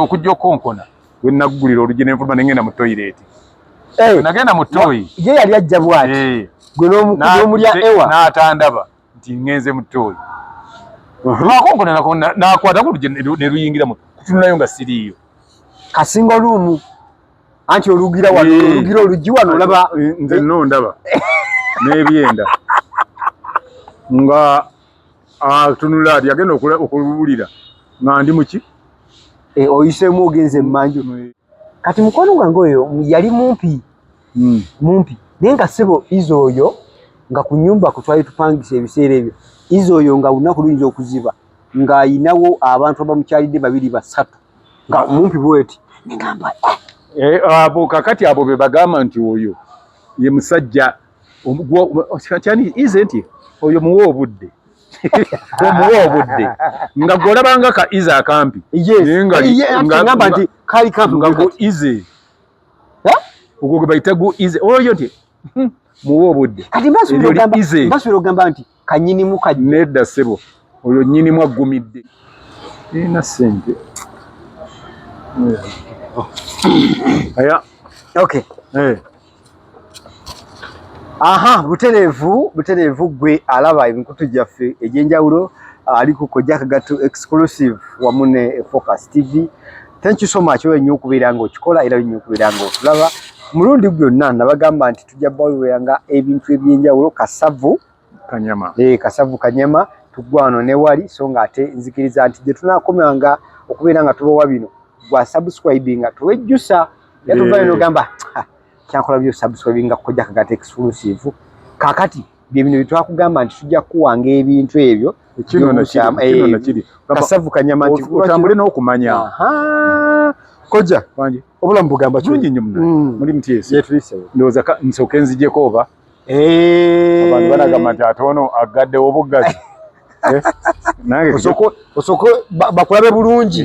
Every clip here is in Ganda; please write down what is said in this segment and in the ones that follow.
okujja okonkona we naggulira oluggi n'enfuluma ne ngenda mu toilet. Nagenda mu toyi. Ye yali ajja bwati. Gwe n'omulya ewa. N'atandaba nti ngenze mu toyi. Lwakonkona n'akwata ku luggi ne luyingira mu kutunayo nga siriiyo. Kasinga luumu. Anti olugira wano olugira oluggi wano olaba nze no ndaba. N'ebyenda. Nga atunula ati agenda okulubulira nga ndi muki oyisemu ogenze mmanju kati mukono gwange oyo yali mumpi mumpi naye nga sebo izo oyo nga ku nyumba kutwali tupangisa ebiseera ebyo izo oyo nga lunaku luyinza okuziba nga ayinawo abantu abamukyalidde babiri basatu nga mumpi bweti ngamba abo kakati abo be bagamba nti oyo ye musajja kyani isn't oyo muwe obudde omuwe obudde nga golabanga ka iza akampi ngamba nti kali kampi nga go ize ugo bayita go ize oyo nti muwe obudde kati mbasubira ogamba nti kanyini mukaji nedda sebo oyo nyini mwagumidde ina sente aya okay aha buterevu gwe alaba ebintu gyaffe ejenjawulo ali ku Kojja Kagatu exclusive wamu ne Focus TV. Thank you so much wenyu okubeera nga okikola era wenyu okubeera nga otulaba mulundi gwonna nabagamba nti tujja baweeranga ebintu ebyenjawulo kasavu kanyama tugwano ne wali so nga ate nzikiriza nti je tunakomanga okubeera nga tubawa bino gwa subscribinga tuwejjusa yatuvayo nogamba kyankola byo subscribinga Kojja Kagatu exclusive kakati bino bitwakugamba nti tujja kuwanga ebintu ebyo kino na kiri kasavu kanyama nti utambule n'okumanya Kojja wangi obulamu bugamba kirungi nnyo muri mtiesi yetulise ndoza nsoke nzijeko oba abantu banagamba nti atono agadde obugazi nange osoko bakulabe bulungi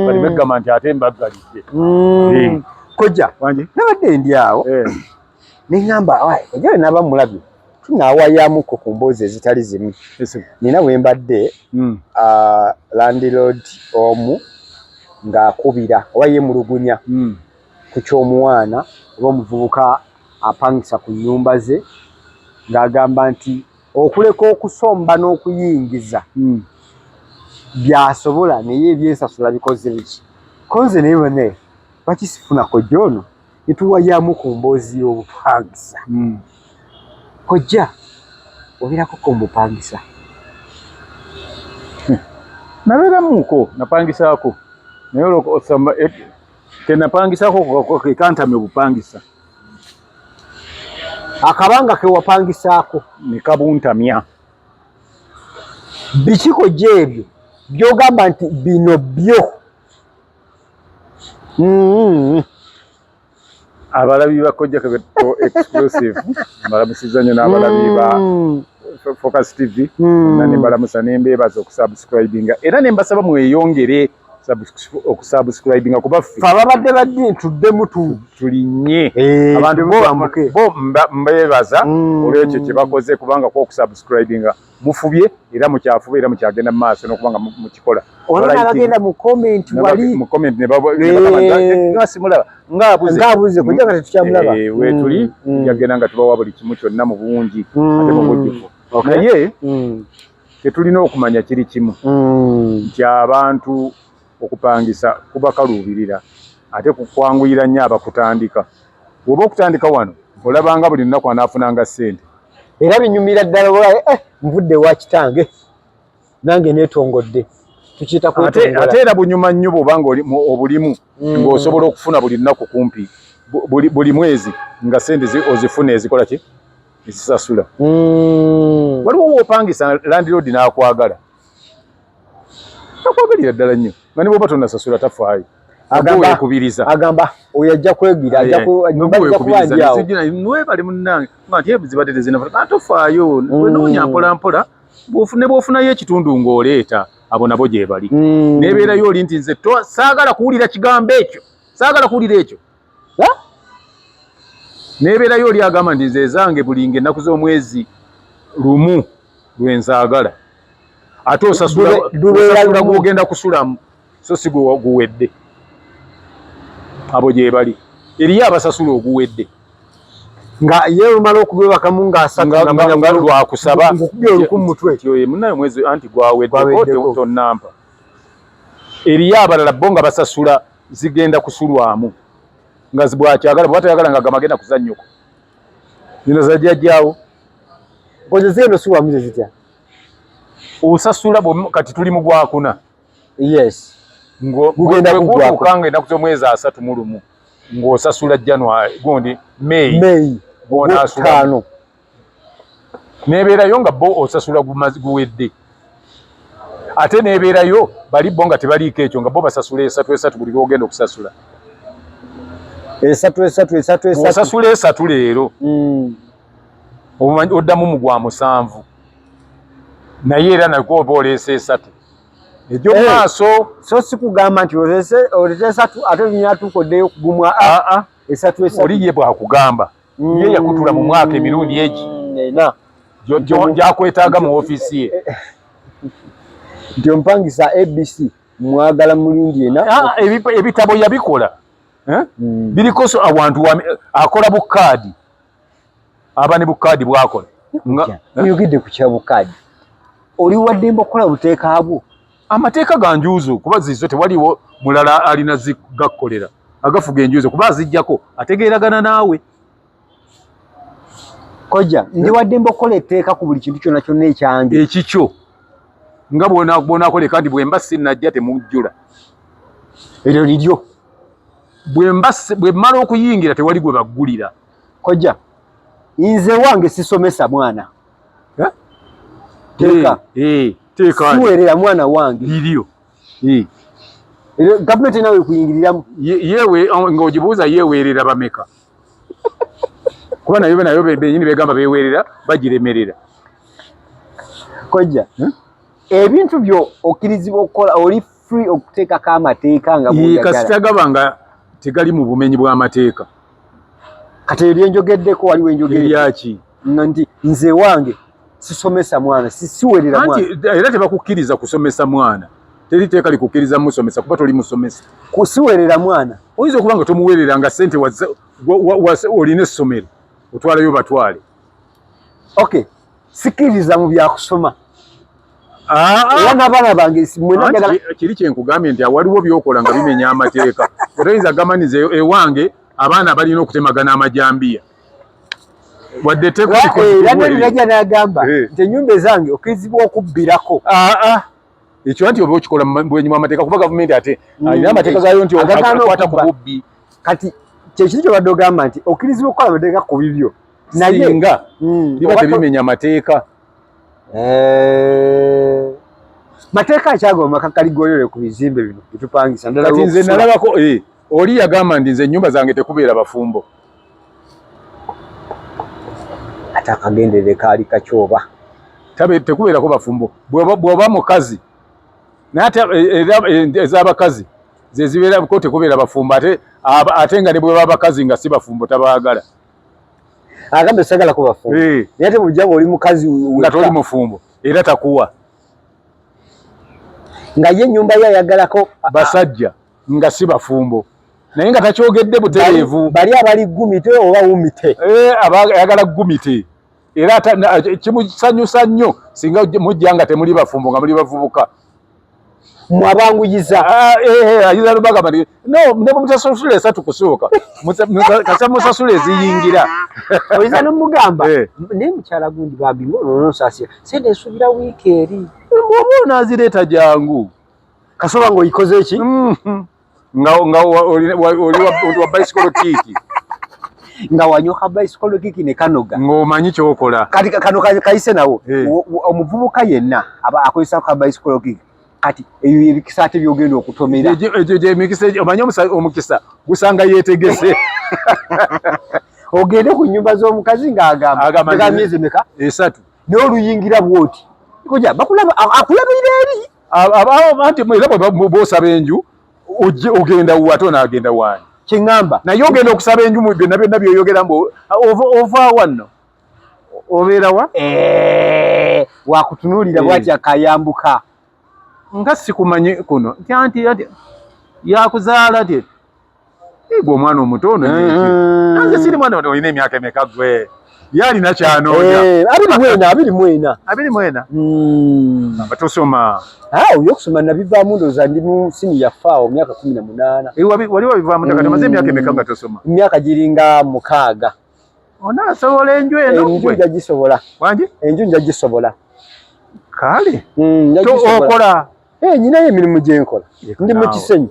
bali begamba nti ate mbagalidde Kojja wangi nabadde ndi awo ningamba Kojja naba mulabye tunawayamuko ku mboozi ezitali zimu nina wembadde landlord omu ng'akubira oba yemulugunya ku ky'omuwaana oba omuvubuka apangisa ku nnyumba ze ng'agamba nti okuleka okusomba n'okuyingiza byasobola naye ebyensasula bikoze biki konze naye bane bakisifuna Kojja ono nituwayamu ku mboozi y'obupangisa Kojja obeerako ko mbupangisa nabeeramuko napangisaako naye osamba kenapangisaako kekantame obupangisa akabanga kewapangisaako ne kabuntamya biki Kojja ebyo byogamba nti bino byo abalabi ba Kojja Kagatu exclusive mbalamusiza nnyo n'abalabi ba Focus TV nani mbalamusa nembeebaza okusubscribinga era nembasaba mweyongere okusubscribinga kuba ffe ababadde badde tuddemu tulinnye abantu bo mbeebaza olwekyo kye bakoze kubanga kwa okusubscribinga mufubye era mukyafuba era mukyagenda mu maaso n'okubanga mukikola olaba bagenda mu comment wali mu comment ne baba simulaba ngaabuze Kojja Kagatu tukyamulaba we tuli yagenda nga tubawa buli kimu kyonna mu bungi ate mu bujjuvu naye tetulina okumanya kiri kimu nti abantu okupangisa kuba kaluubirira ate kukwanguyira nnyo abakutandika bw'oba okutandika wano olabanga buli lunaku anaafunanga ssente era binyumira ddala olwaye nvudde wa kitange nange neetongodde tukiyita kwetongola ate era bunyuma nnyo bw'obanga obulimu ng'osobola okufuna buli lunaku kumpi buli mwezi nga ssente ozifuna ezikola ki ezisasula waliwo woopangisa landlord n'akwagala akwagalira ddala nnyo nga ne bw'oba tonnasasula tafaayo agamba oyo ajja kwegira nwebale munnange nga nti ebuzibadde tezinafuna atofaayo wenoonya mpola mpola ne bw'ofunayo ekitundu ng'oleeta abo nabo gye bali nebeerayo oli nti nze saagala kuwulira kigambo ekyo saagala kuwulira ekyo nebeerayo oli agamba nti nze zange bulinga ennaku z'omwezi lumu lwenzaagala ate osasula gw'ogenda kusulamu so si guwedde abo gye bali eriyo abasasula oguwedde nga yewe malo okubebakamu nga asatu nga lwakusaba ngukubye olukumutwe tyo munayo mwezi anti gwawedde tonnampa eriyo abalala bo nga basasula zigenda kusulwamu nga zibwakyagala bwatayagala nga gamagenda kuzannyuko zino zajjajjaawo ngoze zeno sulwamu zitya osasula kati tuli mu gwakuna yes gugenda kugwakanga ennaku z'omwezi 31 ng'osasula January gundi May bonasula nebeerayo nga bo osasula guwedde ate nebeerayo bali bo nga tebaliiko ekyo nga bo basasula 3 buli lwogenda okusasula 3 osasula 3 leero oddamu mu gwa 7 naye era nako oba oleese 3 ejo maaso so sikugamba nti oleese 3 ate nyatukoddeyo kugumwa esatu oli ye bwakugamba ye yakutula mu mwaka emirundi egi gyakwetaaga mu ofiisi ye nti ompangisa ABC mwagala mulungi ena ebitabo yabikola biriko so awantu akola bukaadi aba ne bukaadi bwakola yogedde ku kya bukaadi oli waddemba okukola buteeka bwo amateeka ga njuuzo kuba zizo tewaliwo mulala alina zigakkolera agafuga enjuuzo kuba zijjako ategeeragana naawe koja ndi waddemba okukola etteeka ku buli kintu kyonna kyonna ekyange ekikyo nga bw'onaakola kandi bwemba sinnajja temujjula eryo liryo bwe mmala okuyingira tewali gwe baggulira koja nze wange sisomesa mwana teeka siwerera mwana wange liryo gavumenti nawe kuyingiriramu yewe ng'ogibuuza yeweerera bameka kuba nayo benyini begamba beweerera bagiremerera koja ebintu byo okkirizibwa okukola oli free okuteekako amateeka nga kasita gaba nga tegali mu bumenyi bw'amateeka kati eryenjogeddeko waliwo enjogeryaki nti nze wange sisomesa mwana siwerera mwana era tebakukkiriza kusomesa mwana teri teeka likukkiriza musomesa kuba toli musomesa kusiwerera mwana oyinza okuba nga tomuweerera nga ssente olina essomero otwalayo batwale okay sikkiriza mu byakusoma era n'abaana bange kiri kyenkugambye nti waliwo byokola nga bimenya amateeka otoyinza gamba nti ewange abaana balina okutemagana amajambiya wadde teeknajja n'agamba nti ennyumba ezange okkirizibwa okubbirako ekyo nti oba okikola bwenyumu amateeka kuba gavumenti ate alina amateeka gayo nti akwata ku bubbi kati kyekiri kyobadde ogamba nti okkirizibwa okukola amateeka ku bibyo naye nga biba tebimenya amateeka mateeka akyagoma kakaligoyole ku bizimbe bino bitupangisa kati nze nalabako oli yagamba nti nze ennyumba zange tekubeera bafumbo ate akagendere kaali kakyoba tekubeerako bafumbo bw'oba mukazi nate ez'abakazi ze zibeerako tekubeera bafumbo ate nga ne bweba bakazi nga si bafumbo tabaagala agambe sagalako bafumbo naye ate bujjanga oli mukazi nga toli mufumbo era takuwa nga ye ennyumba ye ayagalako basajja nga si bafumbo naye nga takyogedde butereevu bali abali gumite oba wumite ayagala gumite era kimusanyusa nnyo singa mujja nga temuli bafumbo nga muli bavubuka mwabanguyiza ayiza lubagamba nti no ne mutasasula 3 kusooka kasa musasula eziyingira oyiza n'omugamba naye mukyala gundi bambi ng'onoonsasira sente esubira wiiki eri oba onaazireeta jangu kasoba ng'oyikoze eki nga oli wa bicycle kiiki nga wanyoka bicycle kiiki ne kanoga ng'omanyi kyokola kati kano kayise nawo omuvubuka yenna aba akozesa ka bicycle kiiki kati eyo ebikisa ate byogenda okutomera egyo gyemikisa omanyi omukisa gusanga yeetegese ogende ku nnyumba z'omukazi ng'agamba myezi meka 3 n'oluyingira bwoti koja akulabirira eri anti era bw'osaba enju ogenda wa ate onaagenda waani kyeŋŋamba naye ogenda okusaba enju byonna byonna byoyogera mbu ova wanno obeera wa wakutunuulira bwati akayambuka nga sikumanyi kuno nti yakuzaala te gwe omwana omutono nanze siri mwana olina emyaka emeka gwe yalina kyanoonya 24 abatosoma oyokusoma nabivaamu ndooza ndi mu siniya faawo myaka 18 wali wabivaamu takati maze emyaka emeka nga tosoma emyaka giringa 6 onaasobola enju eno enju njagisobola wangi enju njagisobola kale okola nyinayo emirimu gyenkola ndi mu kisenyi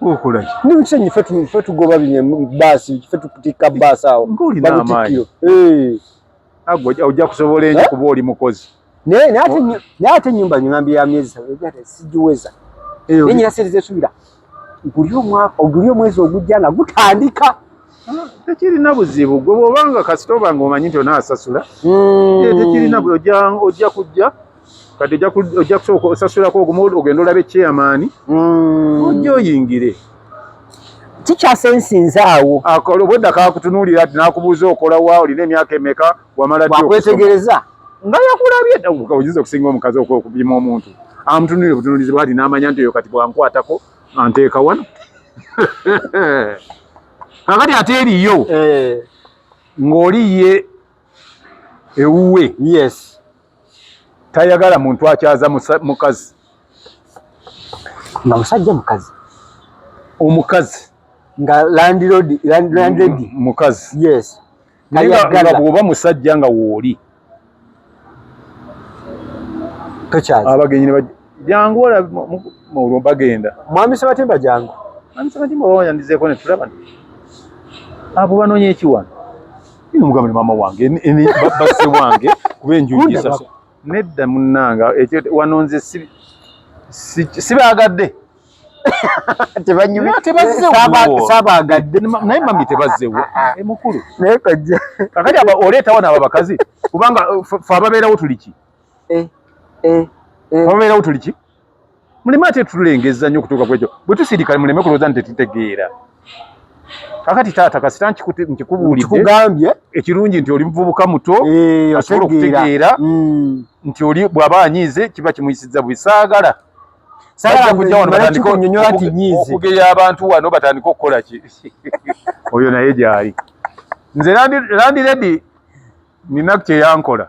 okola ndi mu kisenyi ffe tugoba baasi ffe tukutika baasi awo ng'olinaamaanyi ojja kusobola enju kuba oli mukozi naye ate ennyumba ngambye ya myezi sigiweza naye nyina sente zesubira guli omwezi ogujja nga gutandika tekirina buzibu gwe bw'obanga kasita obanga omanyi nti onaasasula tekirina ojja kujja kati ojja kusooka osasulako ogumu ogenda olabe chairman ojja oyingire kikyasensinze awo obwedda kakutunuulira ati n'akubuuza okolawa olina emyaka emeka wamala wakwetegereza nga yakulabye oyinza okusinga omukazi okupima omuntu amutunuulire butunuulizi bwati n'amanya nti oyo kati bwankwatako anteeka wano kakati ate eriyo ng'oliye ewuwe yes tayagala muntu akyaza mukazi nga musajja mukazi omukazi nga landlady mukazi yes nga bw'oba musajja nga wooli tokyaza abagenyi jangu olwo bagenda mwami Ssebatimba jangu mwami Ssebatimba wayandizeeko ne tulaba abo banoonya ekiwano mugambire maama wange basse wange kuba enjunjisa nedda munnanga ekyo wanonze sibaagadde sabaagadde naye mami tebazzewo mukulu naye kojja kakati oleeta wano abo bakazi kubanga fe ababeerawo tuli ki ababeerawo tuli ki muleme ate tulengeza nnyo okutuuka kwekyo bwe tusirika muleme kulowooza nti tetutegeera kakati taata kasita nkikubuulidde ekirungi nti oli muvubuka muto asobola okutegeera nti oli bw'aba anyiize kiba kimuyisizza bubi saagala kujja wano okugeya abantu wano batandika okukola ki oyo naye gyali nze landiredi nina kyeyankola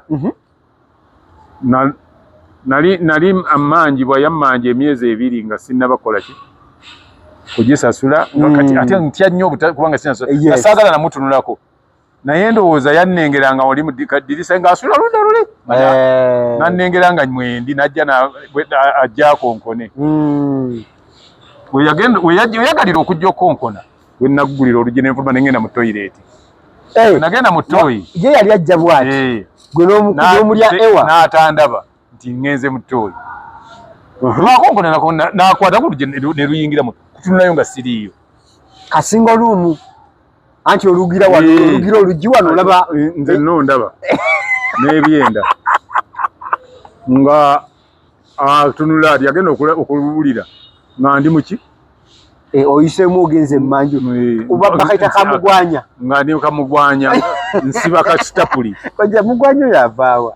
nali amanjibwa yammanja emyezi 2 nga sinnabakola ki kugisasula kati ate ntya nnyo kubanga sinasula nasaagala namutunulako naye ndowooza yannengeranga oli mu dirisa ng'asula luda luli nannengeranga mwendi najja ajjaako nkone weyagalira okujja okonkona we naggulira oluggi nenfuluma nengenda mu toyireeti nagenda mu toyi ye yali ajja bwati gwe n'omulya ewa n'atandaba nti ngenze mu toyi lwakonkona nakwatako oluggi ne luyingira kutununayo nga siriiyo kasinga oluumu anti olugira wano olugira oluggi wano olaba nze nondaba n'ebyenda nga atunula ati yagenda okuwulira nga ndi muki oyisemu ogenze emmanju oba bakaita kamugwanya nga ndi kamugwanya nsiba kasitapuli kojja mugwanya oyo avaawa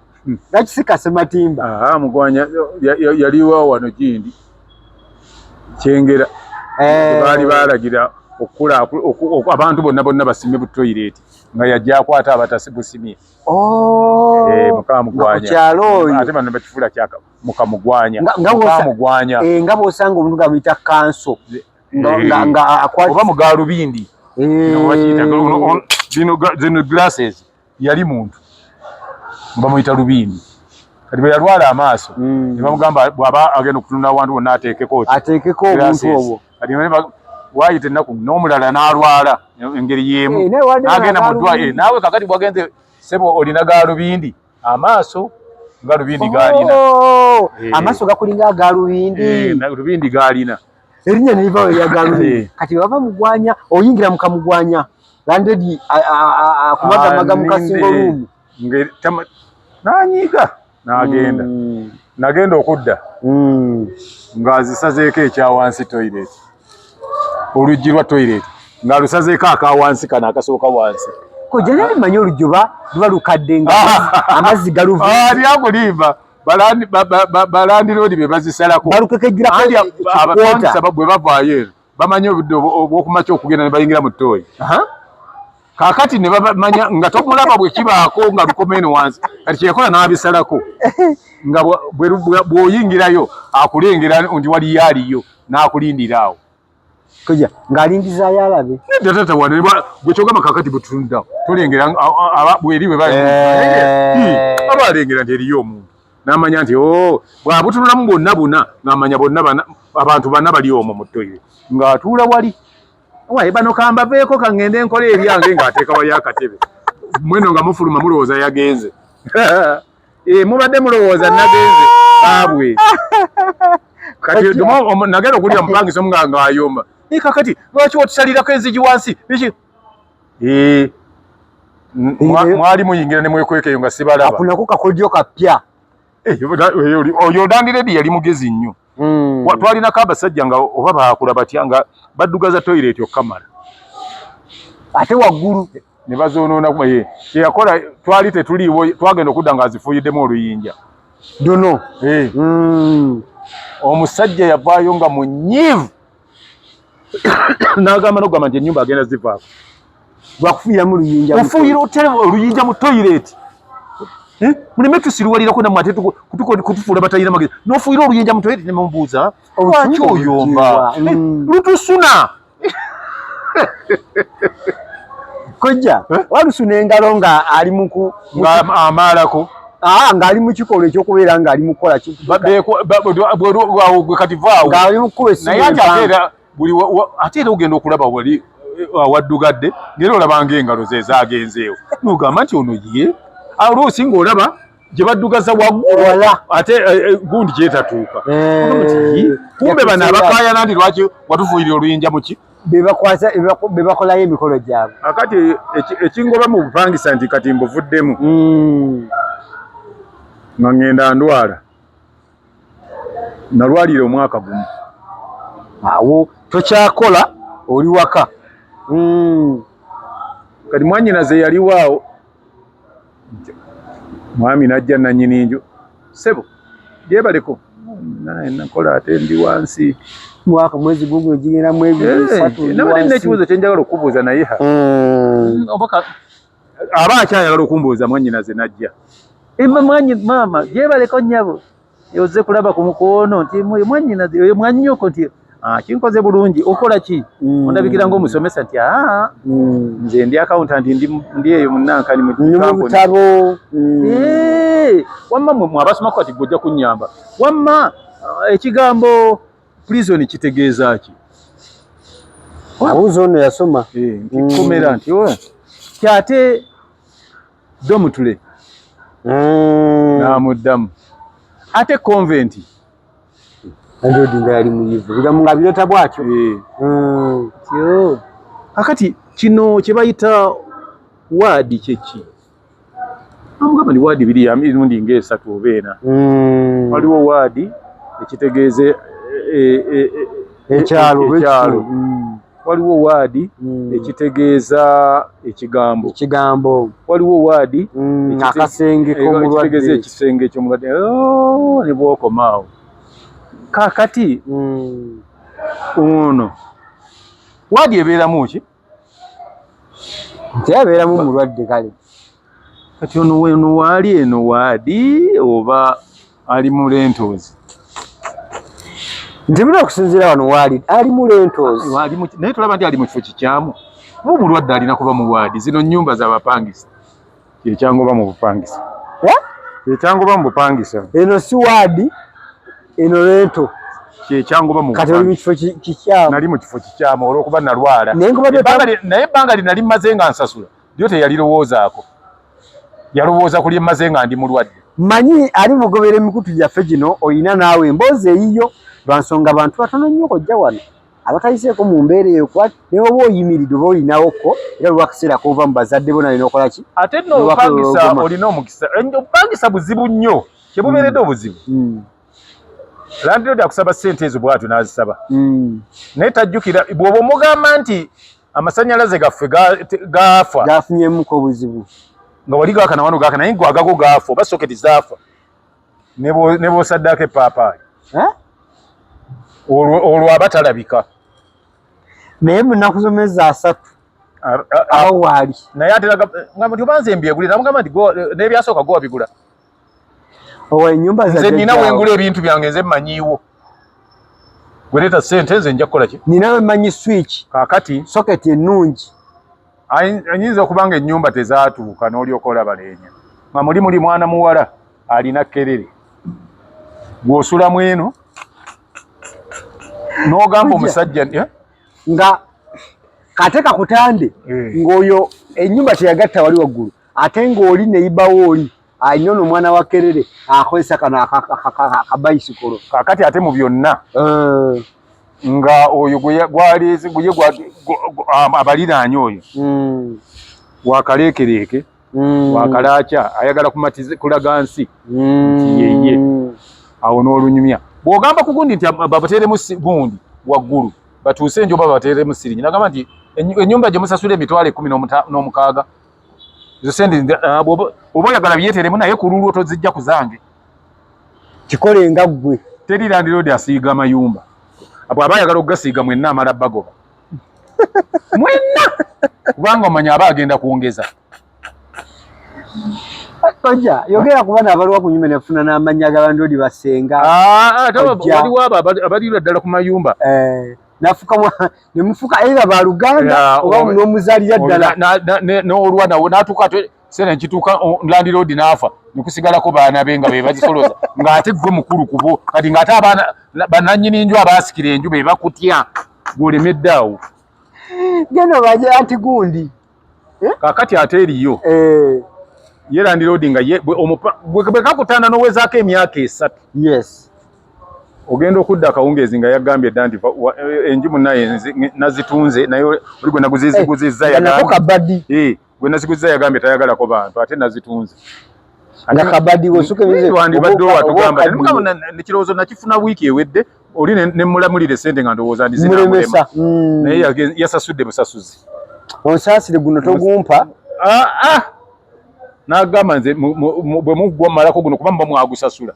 nakisika Ssebatimba mugwanya yaliwo wano gindi kyengera baali balagira abantu bonna basime butoyireeti nga yajja akwata abatasibusimye mukamugwanya ate bano bakifuula kyaka mukamugwanya nga bw'osanga omuntu gamuyita kanso oba mugalubindi zino glasses yali muntu bamuyita lubindi kati bwe yalwala amaaso ne bamugamba bw'aba agenda okutunula abantu bonna ateekeko omuntu obwo waayita ennaku n'omulala n'alwala engeri y'emu n'agenda mu ddwaliro naawe kakati bwagenze sebo olina galubindi amaaso galubindi galina amaaso gakulinga galubindi lubindi galina erinnya nerivawo erya galubindi kati bava mugwanya oyingira mukamugwanya landedi akumagamaga mukasinga oluumu n'anyiiga n'agenda nagenda okudda ng'azisazeeko ekyawansi toilet oluggi lwa toilet ng'alusazeeko akawansi kano akasooka wansi kojja naye manyi olujjuba luba lukadde nga amazzi galuva lyakulimba balandi road be bazisalako balukekejjira abapangisa bwe bavaayo bamanyi obudde obw'okumakya okugenda ne bayingira mu ttooyi kaakati ne bamanya nga tomulaba bwe kibaako nga lukomeeno wansi kati kyekola n'abisalako nga bw'oyingirayo akulengera nti waliyo aliyo n'akulindira awo koja ng'alingizaayo alabe tata wane bwe kyogamba kaakati bwe tutundawo tolengera bweri bwe abalengera nti eriyo omuntu n'amanya nti bw'abutunulamu bonna buna ng'amanya bonna abantu banna bali omwo mu ttoyire ng'atuula wali waye bano kambaveeko kangende enkola eryange ng'ateeka wali akatebe mweno nga mufuluma mulowooza yagenze mubadde mulowooza nagenze abwe kati nagenda okulira omupangisa omu ng'ayomba kakati lwaki otusalirako enzigi wansi biki mwali muyingira ne mwekwekeyo nga sibalaba afunako kakodyo kapya oyo odandiredi yali mugezi nnyo twalinako abasajja nga oba baakula batya nga baddugaza toyireti okkamala ate waggulu ne bazoonoona kyeyakola twali tetuliiwo twagenda okudda ng'azifuuyiddemu oluyinja dono omusajja yavaayo nga munyiivu n'agamba n'okugamba nti ennyumba agenda zivaako lwakufuuyiramu oluyinja ofuuyira otya oluyinja mu toyireti muleme tusiruwalirako nammwe ate kutufuula batayina magezi n'ofuuyira oluyinja mu toyireti ne mumubuuza lwaki oyomba lutusuna kojja walusuna engalo nga ali amaalako ng'ali mu kikolwa ekyokubeera ng'ali mu kukola kati vaawo ng'ali mu kukuba naye ate era ogenda okulaba wali awaddugadde ngera olabanga engalo ze zagenzeewo n'ogamba nti ono ye oluusi ng'olaba gye baddugaza waggulu ate gundi kyetatuuka kumbe bano abakaayana nti lwaki watufuuyira oluyinja muki be bakolayo emikolo gyabwe akati ekingoba mu bupangisa nti kati mbuvuddemu nga ngenda ndwala nalwalira omwaka gumu awo tokyakola oli waka kati mwanyinaze yaliwaawo mwami najja nanyini nju sebo byebaleko nakola ate ndi wansi mwaka mwezi gugu gigenda nabadde nekibuuzo kyenjagala okubuuza naye aba akyayagala okumbuuza mwanyinaze najja mama byebaleko nnyabo ozze kulaba ku mukono nti mwanyinaze oyo mwannyoko nti kinkoze bulungi okola ki ondabikira ng'omusomesa nti nze ndi accountant ndi eyo munnankani mu bitabo wamma mwe abasoma kati gojja kunnyamba wamma ekigambo prison kitegeeza ki abuuza ono yasoma kikomera nti kyate domutule n'amuddamu ate convent andodinga yali muyivu bigamu nga bireta bwatyo akati kino kye bayita waadi kyeki amugamba ni waadi biri emirundi ng'esatu oba ena waliwo waadi ekitegeeze ekyalo waliwo waadi ekitegeeza ekigambo waliwo waadi akasenge ekitegeeza ekisenge eky'omulwadde ne bwokomaawo kakati ono waadi ebeeramu ki nti abeeramu mulwadde kale kati ono waali eno waadi oba ali mu lentozi nti bina okusinziira wano waali ali mu lentozi naye tulaba nti ali mu kifo kikyamu oba omulwadde alina kuba mu waadi zino nnyumba z'abapangisa kyekyangoba mu bupangisa kyekyangoba mu bupangisa eno si waadi eno lento kyekyangoba mu kati oli mu kifo kikyamu nali mu kifo kikyamu olw'okuba nalwala naye ebbanga lye nali mmaze nga nsasula lyo teyalirowoozaako yalowooza ku lye mmaze nga ndi mulwadde manyi ali mugobera emikutu gyaffe gino oyina naawe emboozi eyiyo lwansonga abantu batono nnyo kojja wano abatayiseeko mu mbeera eyo naye oba oyimiridde oba olinawoko era lwakaseera koova mu bazadde bo nalina okola ki ate nno obupangisa olina omukisa obupangisa buzibu nnyo kyebubeeredde obuzibu landlord akusaba ssente ezo bwatyo n'azisaba naye tajjukira bw'oba omugamba nti amasannyalaze gaffe gaafa gafunyemuko obuzibu nga wali gaakana wano gaakana naye gwagago gaafa oba soketi zaafa nebo saddake papayi olwo abatalabika naye munakuzomeza 3 awo wali naye ateraga ngamba tubanze mbyegulira namugamba nti n'ebyasooka go wabigula owa ennyumba nze nina wengula ebintu byange nze mmanyiiwo gwereta ssente nze nja kukola ki nina wemanyi switch kaakati socket ennungi ayinza okuba nga ennyumba tezaatuuka n'olyoka olaba leenya nga muli mwana muwala alina kerere gw'osulamu eno n'ogamba omusajja nga kate kakutande ng'oyo ennyumba teyagatta wali waggulu ate ng'oli neyibawo oli alina ono omwana wa kerere akozesa kano akabayisikolo kaakati ate mu byonna nga oyo gwalize abaliraanye oyo wakaleekereeke wakalaaca ayagala kulaga nsi nti yeye awo n'olunyumya bw'ogamba ku gundi nti babateeremu gundi waggulu batuuse enjoba babateeremu sirinyi nagamba nti ennyumba gye musasula emitwalo 16 ezo sente oba oyagala byeteremu naye ku lulwo tozijja ku zange kikole nga ggwe teri Land Road asiiga mayumba abo abayagala okugasiiga mwenna amala bagoba mwenna kubanga omanya aba agenda kuongeza Koja yogera kubana abalwa ku nyumba nefuna n'amanya ga Land Road basenga waliwo abalira ddala ku mayumba nafuka nemufuka era baluganda oba n'omuzalira ddala n'olwa nawo natuuka sena nkituuka Land Road n'afa nikusigalako baana be nga be bazisoloza ng'ate gwe mukulu kubo kati ng'ate abaana bannannyini nju abaasikira enju be bakutya gwolemedde awo geno baje anti gundi kaakati ate eriyo ye Land Road nga bwe kakutanda n'owezaako emyaka 3 yes ogenda okudda akawungeezi nga yagambye dda nti enju munnaye nazitunze naye oli gwe naguziziguzizza gwe naziguzizza yagambye tayagalako bantu ate nazitunze wandibadde watugamba nekirowoozo nakifuna wiiki ewedde oli nemulamulira sente nga ndowooza ndizinamulema naye yasasudde busasuzi onsaasire guno togumpa n'agamba nze bwe muggwamalako guno kuba muba mwagusasula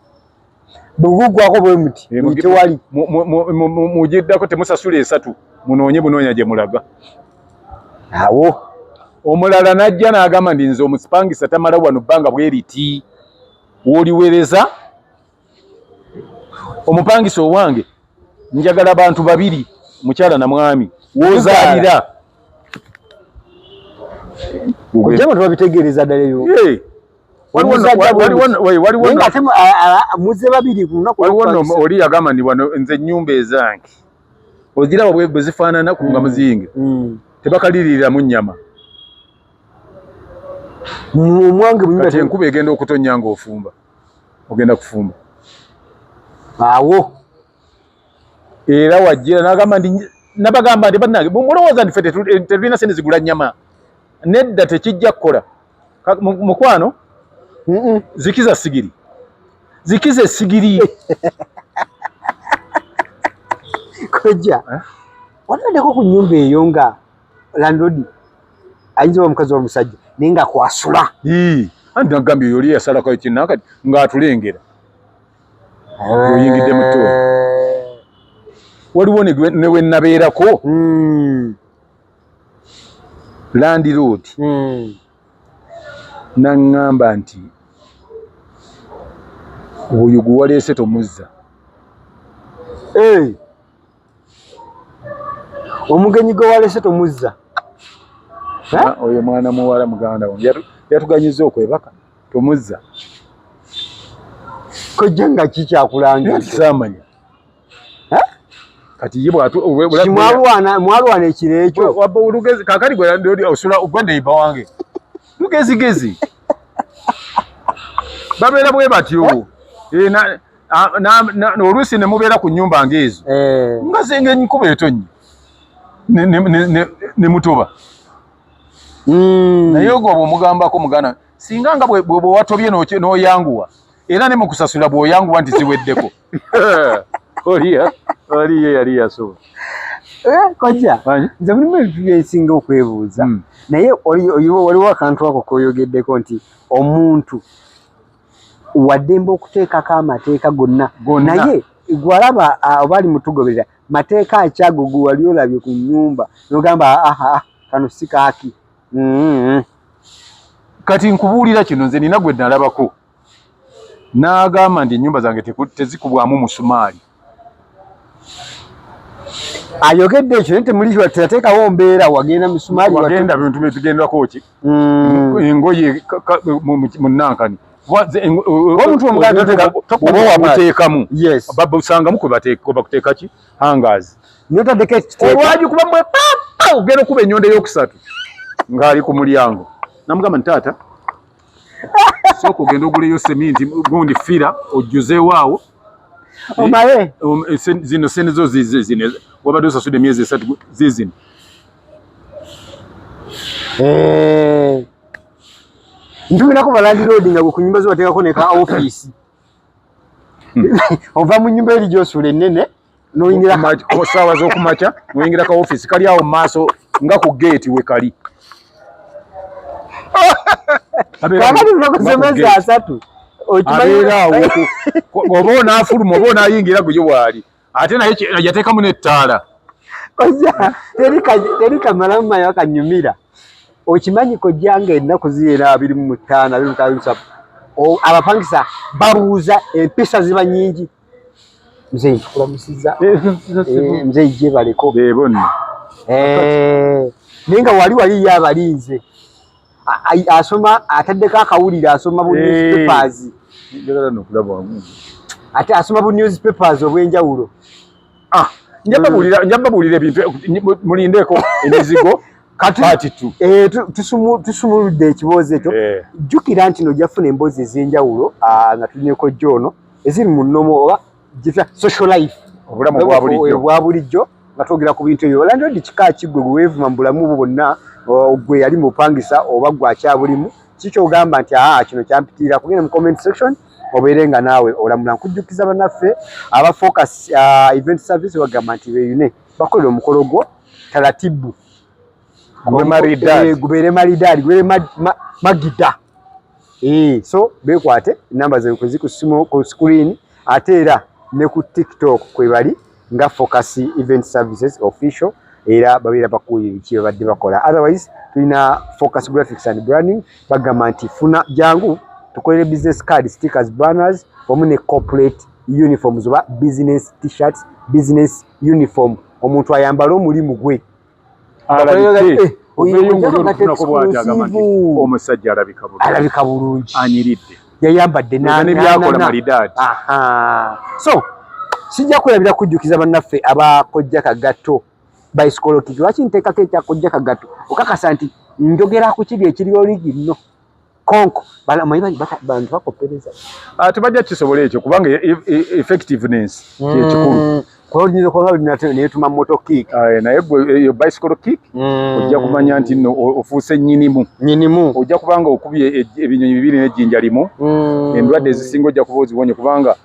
bugugwako bwe muti tewali mugiddako temusasula 3 munoonye bunoonya gye mulaga awo omulala najja n'agamba ndi nze omusipangisa tamala wano bbanga bweriti woliwereza omupangisa owange njagala bantu 2 mukyala na mwami wozaalira ojjama tubabitegeereza ddala ebyo muze 2 ku lunaku oli yagamba ndi wano nze ennyumba ezange oziraba bwe zifaanana ku nga muzinge tebakaliriramu nnyama kati enkuba egenda okutonnya ng'ofumba ogenda kufumba awo era wajjira n'agamba ndi nabagamba ndi bannange mulowooza nti ffe tetulina sente zigula nnyama nedda tekijja kukola mukwano zikiza sigiri zikiza esigiri koja wanaddeko ku nnyumba eyo nga Land Road ayinza omukazi w'omusajja naye nga kwasula anti nagambye oyo oli yasalako kinakati ng'atulengera oyingidde mu ttoola waliwo ne we nabeerako Land Road naŋŋamba nti oyo gwe waleese tomuzza omugenyi gwe waleese tomuzza oyo mwana muwala muganda wange yatuganyiza okwebaka tomuzza kojja nga kikyakulangira samanya kati ye mwalwana ekiro ekyo kakati gwe osula ogwendeyiba wange mugezigezi babeera bwe batyo oluusi ne mubeera ku nnyumba ng'ezo nga zenga enkuba etonnye ne mutoba naye ogwo bw'omugambako mugana singa nga bwe watobye n'oyanguwa era ne mukusasula bw'oyanguwa nti ziweddeko oliye yali yasoba koja nze mulimu ebintu byensinga okwebuuza naye waliwo akantu ako koyogeddeko nti omuntu wademba okuteekako amateeka gonna naye gwalaba obali mutugoberera mateeka akyago gwe wali olabye ku nnyumba nogamba kano si kaaki. Kati nkubuulira kino nze nina gwe nalabako n'agamba nti ennyumba zange tezikubwamu musumaali. Ayogedde ekyo naye temuli teyateekawo mbeera wagenda misumaali wagenda bintu byetugenderako ki engoye mu Nankani omuntu omuganda oba wabuteekamu osangamu kwe bakuteeka ki hangers olwagikuba mwe papa ogenda okuba ennyonda ey'okusatu ng'ali ku mulyango namugamba nti taata sooka ogenda oguleyo seminti gundi fira ojjuzeewo awo omale zino sente zo zino wabadde osasudde emyezi 3 zizino. Ntumirako balandiroodi nga gwe ku nyumba zo bateekako neka ofiisi ova mu nyumba eri gy'osuula ennene n'oyingira saawa z'okumakya n'oyingira ka ofiisi kali awo mu maaso nga ku geeti we kali kakati lunakuza emyezi 3 abeera awo oba onaafuluma oba onayingira guyo bwali ate naye yateekamu n'ettaala koja teri kamalamu mayo akanyumira. Okimanyi kojjanga ennaku ziera 25 27 abapangisa babuuza empisa ziba nyingi mzee nkulamusiza mzee je baleko bebonna nenga wali yabalinze asoma ataddeko akawulira asoma bu newspapers njagala nokulaba wamu ate asoma bu newspapers obwenjawulo njababulira ebintu mulindeko emizigo kati tu tusumuludde ekibuuzo ekyo jjukira nti no jafuna emboozi ez'enjawulo nga tulineko jono eziri mu nnomo oba social life obulamu bwa bulijjo nga twogera ku bintu ebyo olandodi kika kiggwe gwe weevuma mu bulamu bwo bwonna gwe yali mupangisa oba gwe akyabulimu kikyogamba nti kino kyampitirira kugenda mu comment section obeere nga naawe olamula. Nkujjukiza bannaffe aba Focus event service bagamba nti beeyune bakolera omukolo gwo taratibu gubeere maridadi gubeere magida so beekwate namba zawe kwe ziri ku screen ate era ne ku TikTok kwe bali nga Focus event services official era babeera bakuye kye babadde bakola. Otherwise tulina Focus graphics and branding bagamba nti funa jangu tukolere business card stickers banners wamu ne corporate uniforms oba business t-shirts business uniform omuntu ayambala omulimu gwe omusajja alabika bulungi anyiridde yayambadde n'ebyakola malidaadi. So sijja kulabira kujjukiza bannaffe abakojja kagatto bicycle kick lwaki nteekako ekyakojja kagatto okakasa nti njogera ku kiri ekiri oligi nno konko bantu bakopereza tebajja kisobole ekyo kubanga effectiveness kyekikulu kwolnyinza okuba neyetuma moto kick naye eyo bicycle kick ojja kumanya nti nno ofuuse nyinimu ojja kubanga okubye ebinyonyi bibiri n'ejjinja limu endwadde ezisinga ojja kuba ozibonye kubanga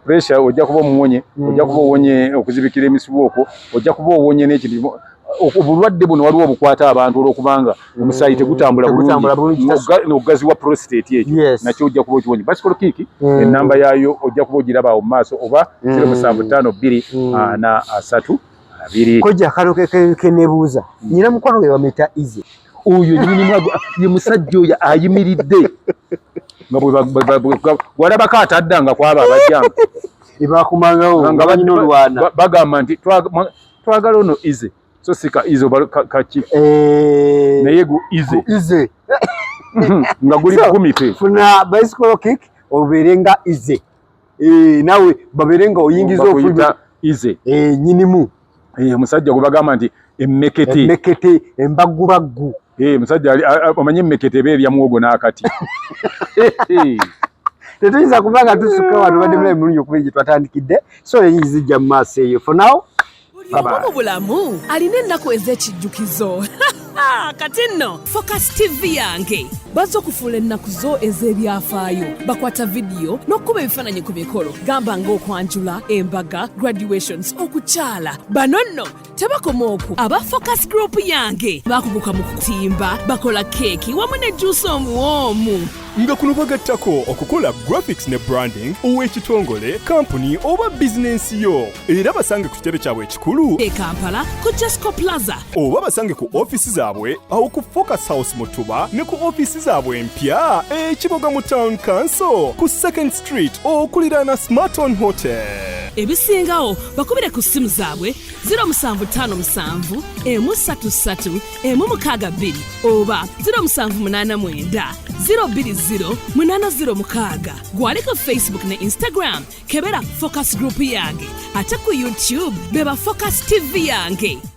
pressure ojja kuba omuwonye ojja kuba owonye okuzibikira emisibu okwo ojja kuba owonye n'ekintu obulwadde buno waliwo obukwata abantu olwokubanga omusaayi tegutambula bulungi n'okugaziwa prostate ekyo nakyo ojja kuba okiwonye. Bicycle kick ennamba yaayo ojja kuba ogiraba awo mu maaso oba 075243 kojja akalo kenebuuza nyina mukwano we bameta ize oyo nyinimu ye musajja oyo ayimiridde nga walabako ataddanga kwaba abajjanga ebakumangawo nga banyina olwana bagamba nti twagala ono ize so sika izo kaki naye gu ize nga guli 10 pe funa bicycle kick oberenga ize nawe baberenga oyingiza okuyita ize nyinimu omusajja gwe bagamba nti emmekete embagubaggu musajja omanyi emmekete ebeerya muwogo n'akati tetuyinza kubanga tusukka wano badde mulabe mulungi okuba gye twatandikidde so enyingi zijja mu maaso eyo for now mu bulamu alina ennaku ez'ekijjukizo kati nno Focus TV yange bazzo kufuula ennaku zo ez'ebyafaayo bakwata vidiyo n'okkuba ebifaananyi ku mikolo gamba ng'okwanjula embaga graduations okukyala bano nno tebakoma okwo aba focus group yange bakuguka mu kutimba bakola keeki wamu ne juice omuwoomu nga kuno bagattako okukola graphics ne branding ow'ekitongole kampuni oba bizinensi yo era basange ku kitebe kyabwe ekikulu e Kampala ku Jesco Plaza oba basange ku ofisi zaabwe awo ku Focus House Mutuba ne ku ofisi zaabwe empya ekiboga mu Town Council ku 2nd Street okuliraana Smarton Hotel. ebisingawo bakubire ku ssimu zaabwe 0757 133 162 oba 0789 020 gwali ku Facebook ne Instagram kebera Focus Group yange ate ku YouTube beba Focus TV yange.